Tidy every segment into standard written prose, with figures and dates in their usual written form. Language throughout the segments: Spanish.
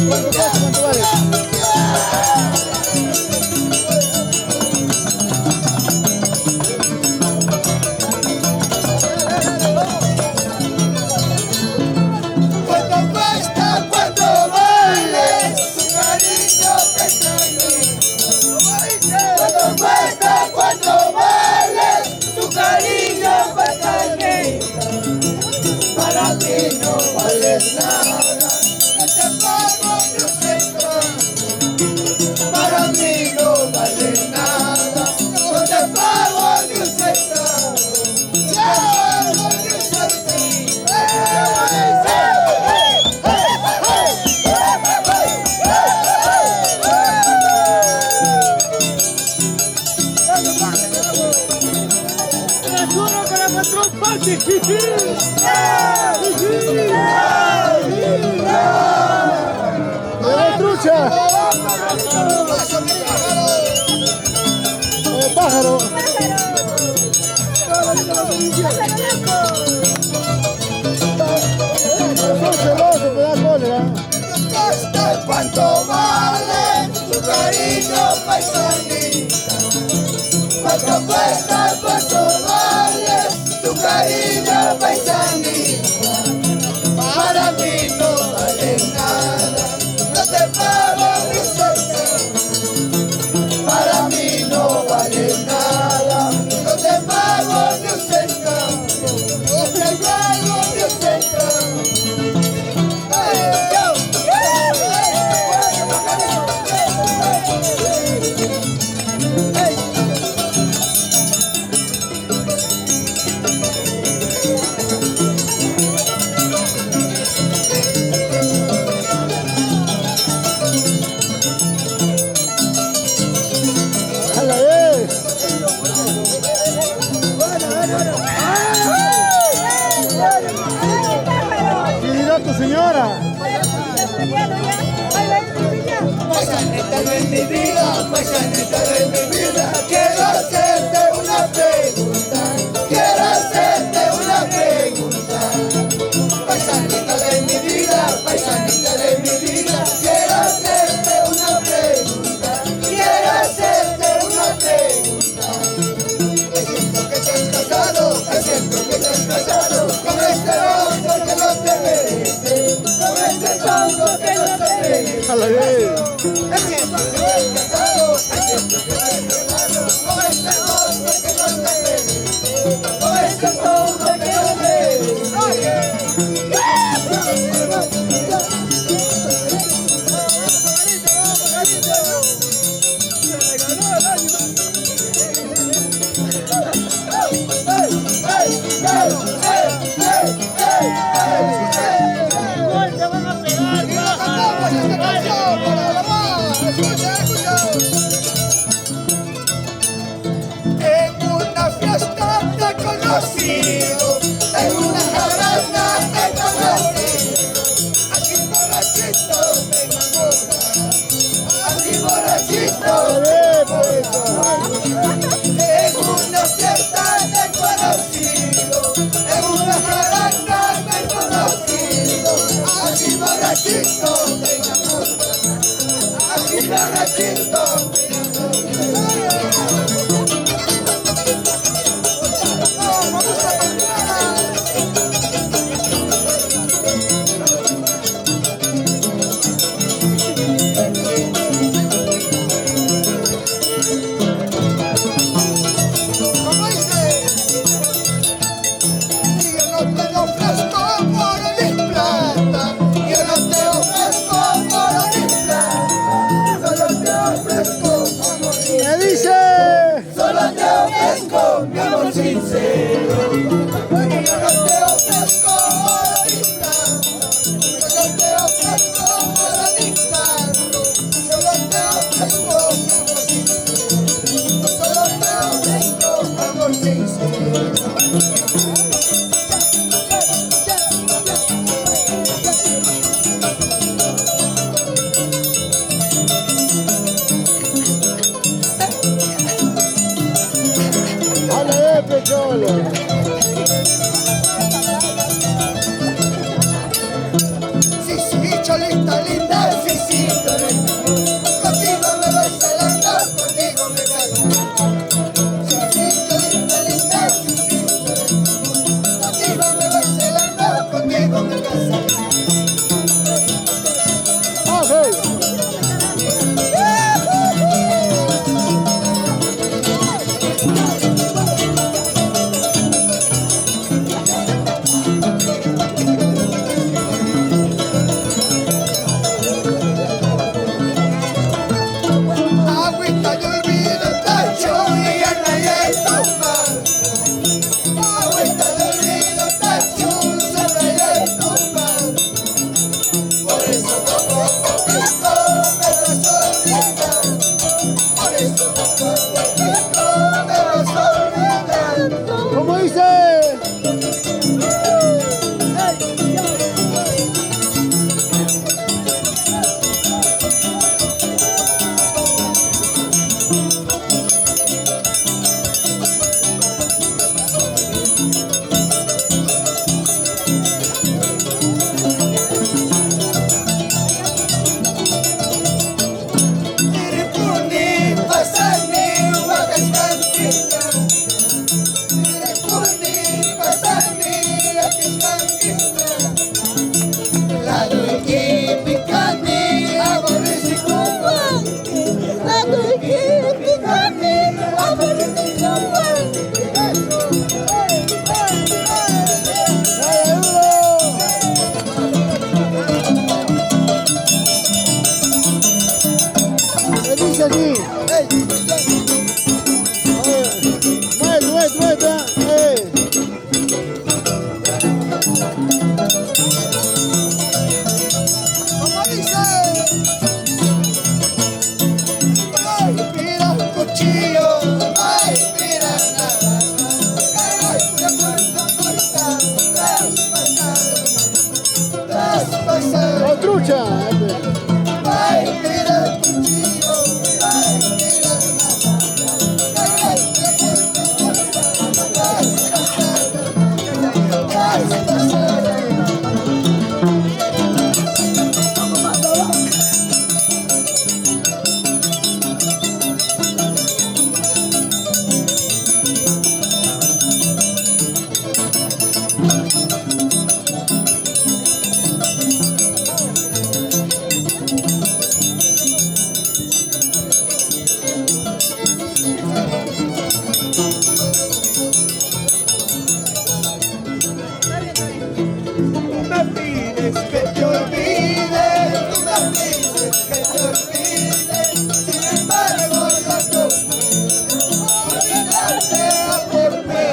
¿Cuánto cuesta? ¿Cuánto vale? ¿Cuánto cuesta? ¿Cuánto vale? Tu cariño pestañe. ¿Cuánto cuesta? ¿Cuánto vale? Tu cariño pestañe. Para mí no vales nada. No te pago ni un centavo. Para mí no vales nada. No te pago ni un centavo. No te pago ni un ¡Trucha! ¡Pájaro! Son celosos, me da cólera. ¿Cuánto vale tu cariño paisanita? ¿Cuánto cuesta? ¿Cuánto vale tu cariño paisanita? Para mí no vale nada, no te pago ni un centavo. Para mí no vale nada, no te pago ni un centavo. No te pago ni un centavo. Tu señora. Paisanita de mi vida, paisanita de mi vida, quiero hacerte una pregunta, quiero hacerte una pregunta. Paisanita de mi vida, paisanita de mi vida, quiero hacerte una pregunta, quiero hacerte una pregunta. Es cierto que te has casado, es cierto que te has casado con este hombre que no te merece, con este tonto que no te merece. A la vez. Es cierto que te has casado, es cierto que te has casado con este hombre que no te merece, con este tonto que no te merece. En una fiesta te he conocido, en una jarana te he conocido, así borrachito me enamora, así borrachito me enamora. En una fiesta te he conocido, en una jarana te he conocido, así borrachito me enamora, así borrachito me ofrezco aquí. Muévete. Como dice, ay, mira un cuchillo, ay, mira nada, ay, traspasar, ¡Oh, trucha! ay, mira el cuchillo, ay, mira nada, ay, traspasar. Me pides que te olvide, tú me pides que te olvide, sin embargo yo no olvidarte por mí.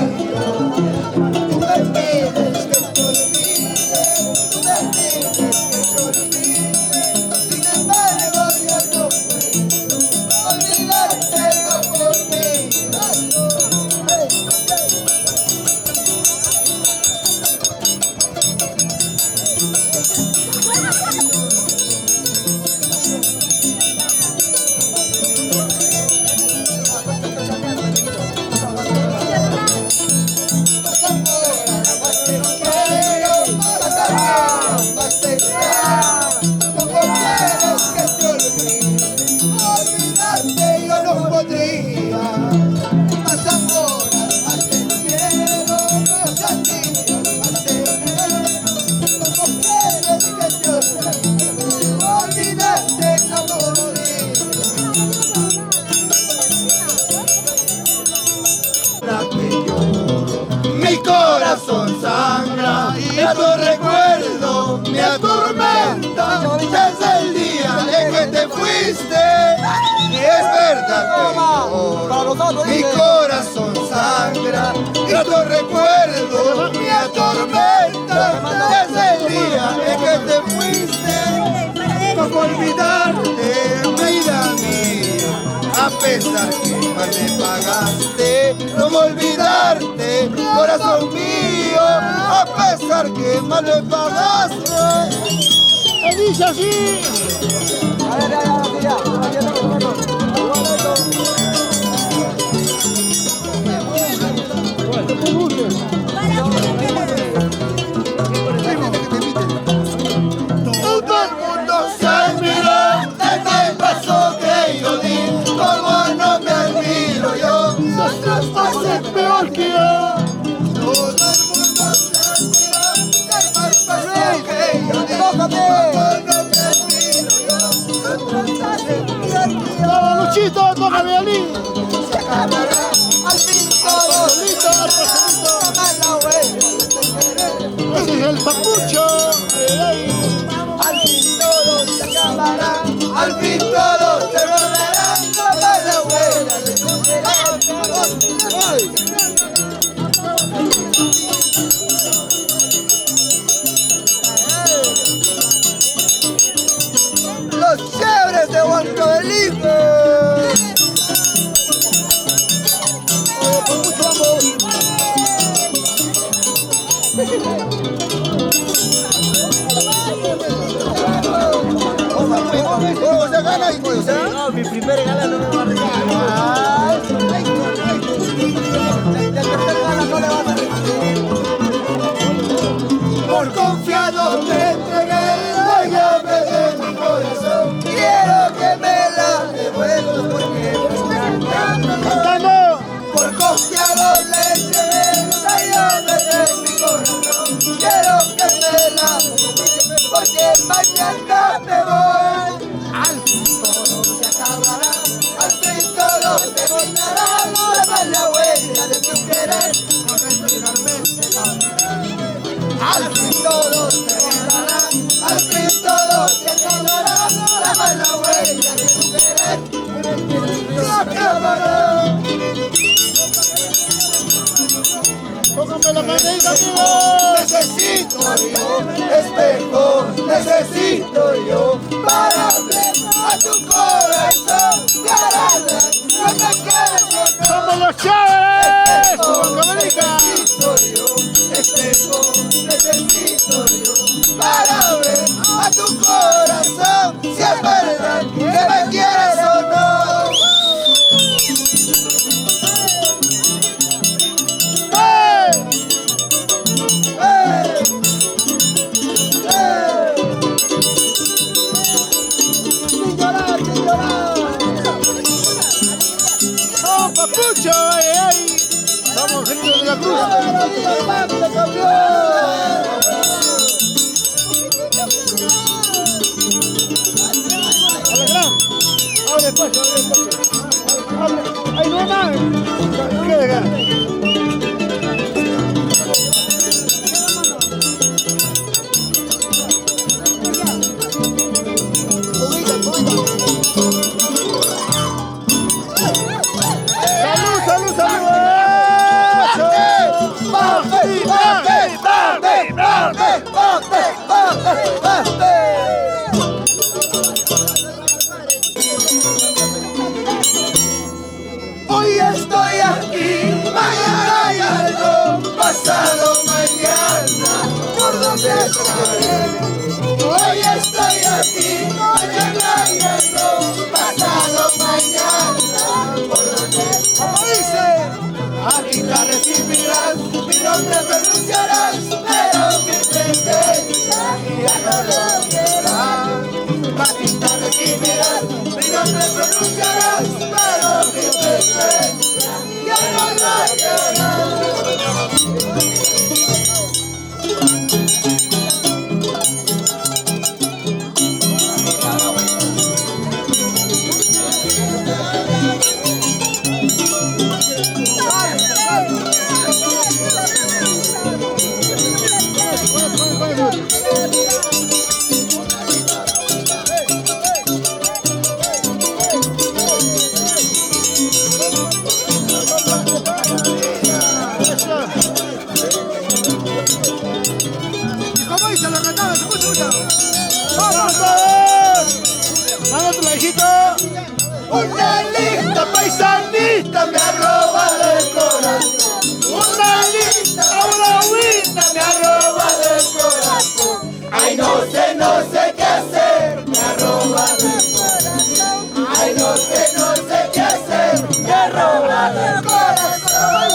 Tú me pides que te olvide, tú me pides que te olvide, sin embargo yo no olvidarte por mí. Mi corazón sangra y tu recuerdo me atormenta desde el día en que te fuiste. Y es verdad que lloro. Mi corazón sangra y tu recuerdo me atormenta desde el día en que te fuiste. Cómo olvidarte, vida mía, a pesar que mal me pagaste. Cómo olvidarte, corazón mío, a pesar que mal me pagaste. ¡Me dice así! Todo el mundo se admiró desde el paso que yo di. Como no me admiro yo, otros hacen peor que yo. Todo el mundo se admiró del paso que yo di. Como no me admiro yo, otros hacen peor que yo. ¡Vamos, Luchito! ¡Toca violín! Se acabará al fin todo. ¡Listo, Alfonso! Toma la huella. ¡Ese es el papucho! ¡Ay! Al fin todo se acabará, al fin todo se rodará, toma la huella de tu Los chéveres de Huanco del Hijo. Con mucho amor. ¿Cómo se gana? No, mi primer gala no me va a regalar. Por confiado te entregué la llave de mi corazón. Quiero que me la devuelvas porque ¡Cantando! por confiado le entregué la llave de mi corazón. Quiero que me la devuelvas porque mañana me voy. Al fin todo se acabará. necesito yo para ver a tu corazón y harás lo que quieres o no. ¡Somos los chéveres! ¡Como América! Necesito yo para ver a tu corazón si es verdad que me quieres o no. ¡Hey! Sin llorar, sin llorar. ¡Oh, papucho! ¡Ay, ay! ¡Vamos, gente de la Cruz! ¡Ahora viva el pacto, campeón! ¡Abre paso, abre paso! ¡Abre! ¡Ay, no más! ¿Qué de acá? ¡Salud, salud, salud! Hoy estoy aquí, mañana ya no, pasado mañana, ¿por dónde estaré? Hoy estoy aquí, mañana ya no, pasado mañana, ¿por dónde estaré? Como dice, aquí la recibirás, mi nombre pronunciarás, pero mi presencia ya no lo verás. Aquí la recibirás, mi nombre pronunciarás, pero mi presencia ya no lo verás. ¿Cómo dice la cantada? ¿Se escucha? ¡Vamos todos! ¡Vamos, trajito! Una lista paisanita me ha robado el corazón. Una lista, una agüita me ha robado el corazón. Ay, no sé qué hacer, me ha robado el corazón. Ay, no sé qué hacer, me ha robado el corazón.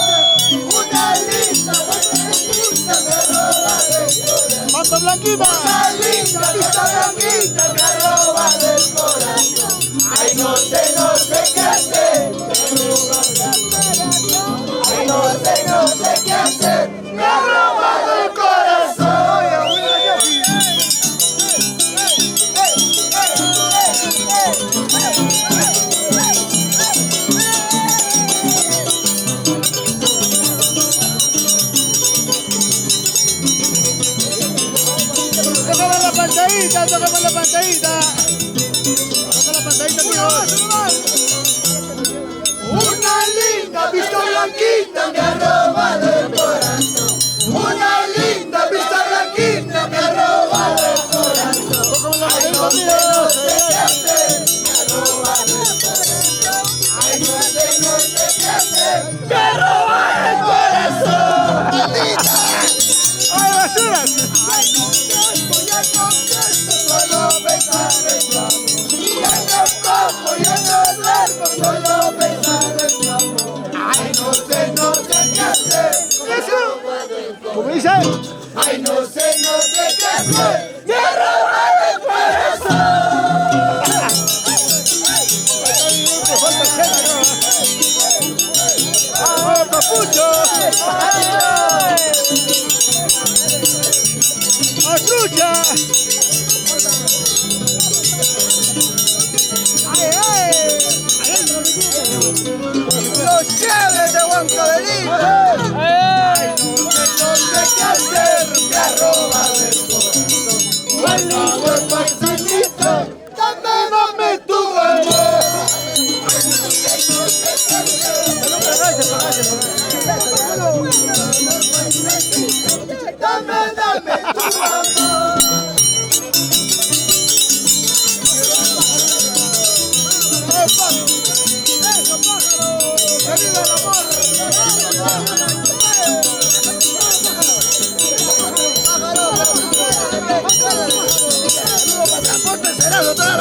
Una lista me ha robado el corazón. ¡Pata Blanquita! Una lista blanquita me ha robado el corazón. Ay, no sé qué hacer, me ha robado el corazón. Ay, no sé qué hacer, me ha robado el corazón.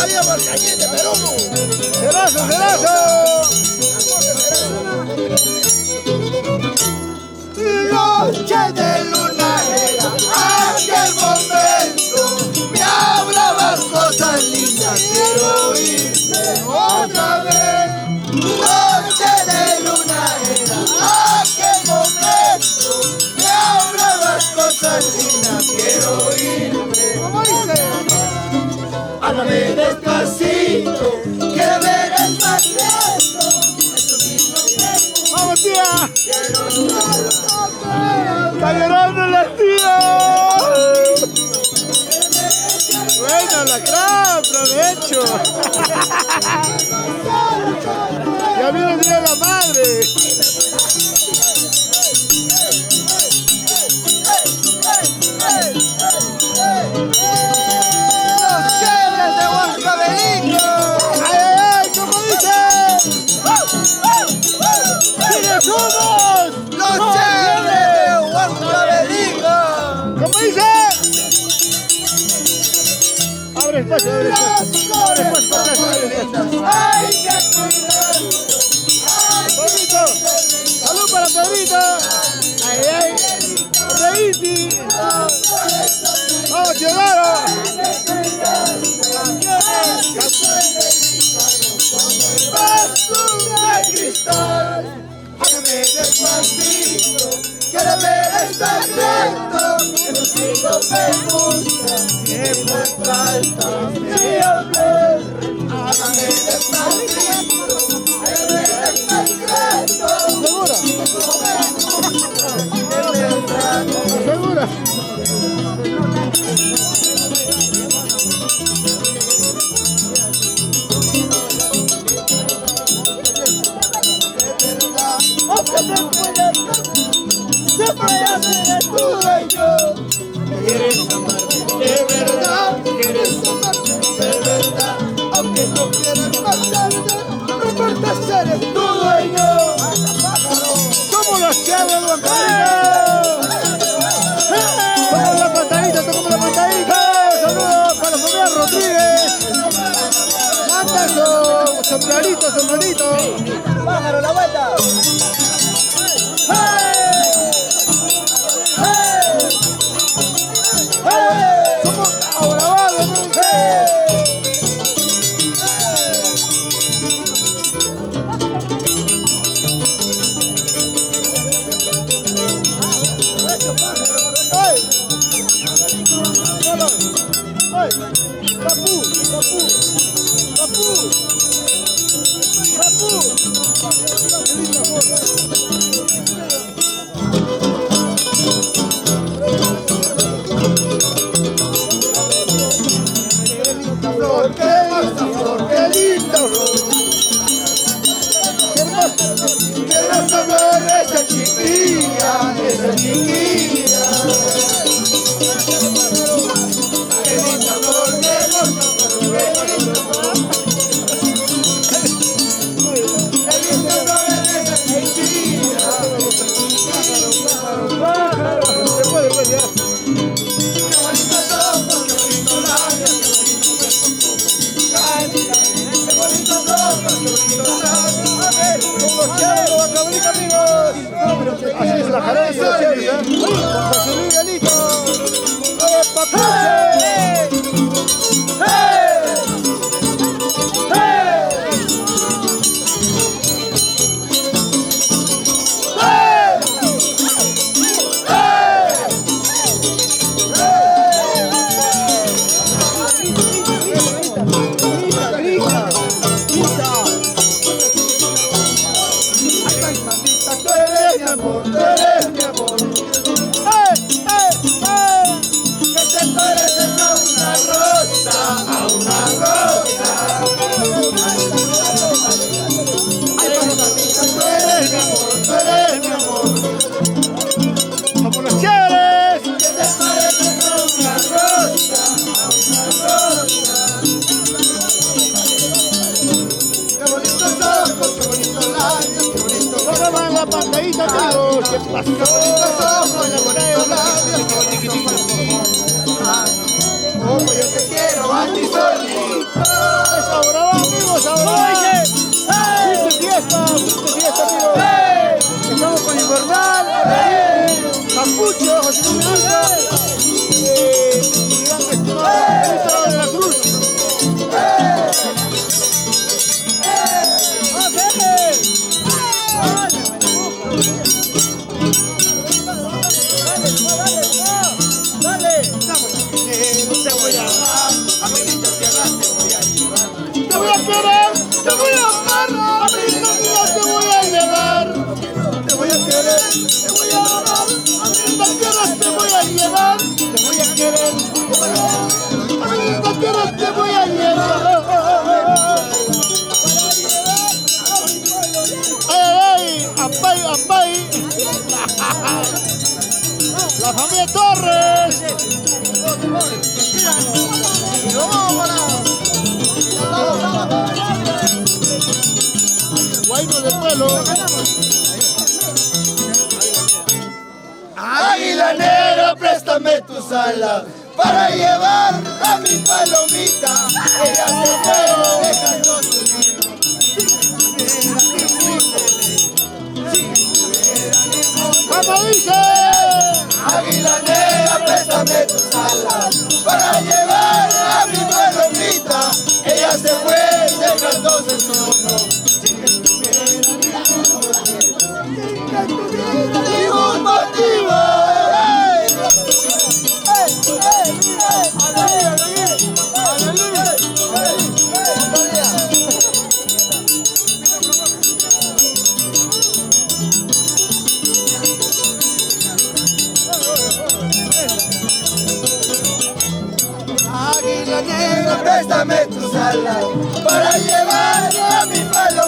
todavía por cañete, Perú. ¡Cerazo, cerazo! Noche de luna era aquel momento. Me hablabas cosas lindas, quiero oírte otra vez. Noche de luna era aquel momento. Me hablabas cosas lindas, quiero oírte. ¿Cómo dice? Háblame despacito, quiero ver el secreto. ¡Vamos, tía! Quiero estar ¡Está llorando la tía! Bueno, lacrán, provecho. Ya viene el día de la madre. Los chéveres de Huancabelico. ¡Ay, ay, ay! ¿Cómo dice? ¡Sigue somos! Los chéveres de Huancabelico. ¿Cómo dice? Abre espacio, abre espacio. Abre espacio, abre espacio. Hay que cuidar. Pedrito, salud para Pedrito. Ay, ay, reíti. Vamos, Teodoro. Vaso de cristal. Háblame despacito. Quiero ver el secreto. Que los hijos me gustan. Que me falta siempre. Háblame despacito. Quiero ver el secreto. ¿Segura? ¿Segura? Aunque se puede hacer tú y yo. Quieres amarme de verdad, quieres amarme de verdad. Aunque no quieras matarte, no importa ser eres tú y yo. Somos los chavos de Huancabelico. Somos la patadita, somos la patadita. Saludos para Fabián Rodríguez. Manda su sombrerito, sombrerito. Pájaro, la vuelta. Somos ahorabados, ¿no? ¡Ay! ¡Ay! ¡Capú! ¡Capú! ¡Capú! ¡Capú! ¡Qué linda foto! Flor, qué hermosa flor, qué linda flor. ¡Qué hermoso! Qué hermosa flor, esa chiquilla, esa chiquilla. Qué linda flor, qué hermosa flor, qué linda flor. Qué linda flor, esa chiquilla. ¡Pájaro! Se puede, pues ya. Qué bonitos ojos, qué bonitos labios, qué bonito qué bonitos ojos, qué bonitos labios. A ver, Con los chavos de Huancabelico, amigos. Así es la jarencia, los chavos, ¿eh? Con José Luis Galito. ¡Oye, papuche! ¡Grita, grita! ¡Grita! Mamita, tú eres mi amor, tú eres mi amor. ¡Ey, ey, ey! Que te pareces a una rosa, a una rosa. Ay, mamita, tú eres mi amor, tú eres mi amor. ¡Somos los chéveres! Que te pareces a una rosa, a una rosa. Qué bonitos ojos, qué bonitos labios, qué bonitos ojos. ¡Vamos a la pantallita, amigos! ¿Qué Qué pasó? bonitos ojos, qué bonitos labios, qué bonitos ojos. como yo te quiero a ti solito. Ahora vamos, ahora vamos. Fiesta, amigos. Estamos con Invernal, Capucho, José Luis Miranda, y gran estimado Elizabeth de la Cruz. Te voy a amar, a mi linda tierra te voy a llevar. Te voy a querer, te voy a amar, a mi linda tierra te voy a llevar. Te voy a querer, te voy a amar, A mi linda tierra te voy a llevar. te voy a querer, te voy a amar. A mi linda tierra te voy a llevar. Ay, apay, apay. La familia Torres. Guayno del pueblo. Águila negra, préstame tus alas para llevar a mi palomita. Ella se fue dejando su nido. ¿Cómo dice? Águila negra, préstame tus alas para llevar a mi palomita. Ella se fue dejándose solo. Ningún motivo. Águila negra, préstame tus alas para llevar a mi palomita.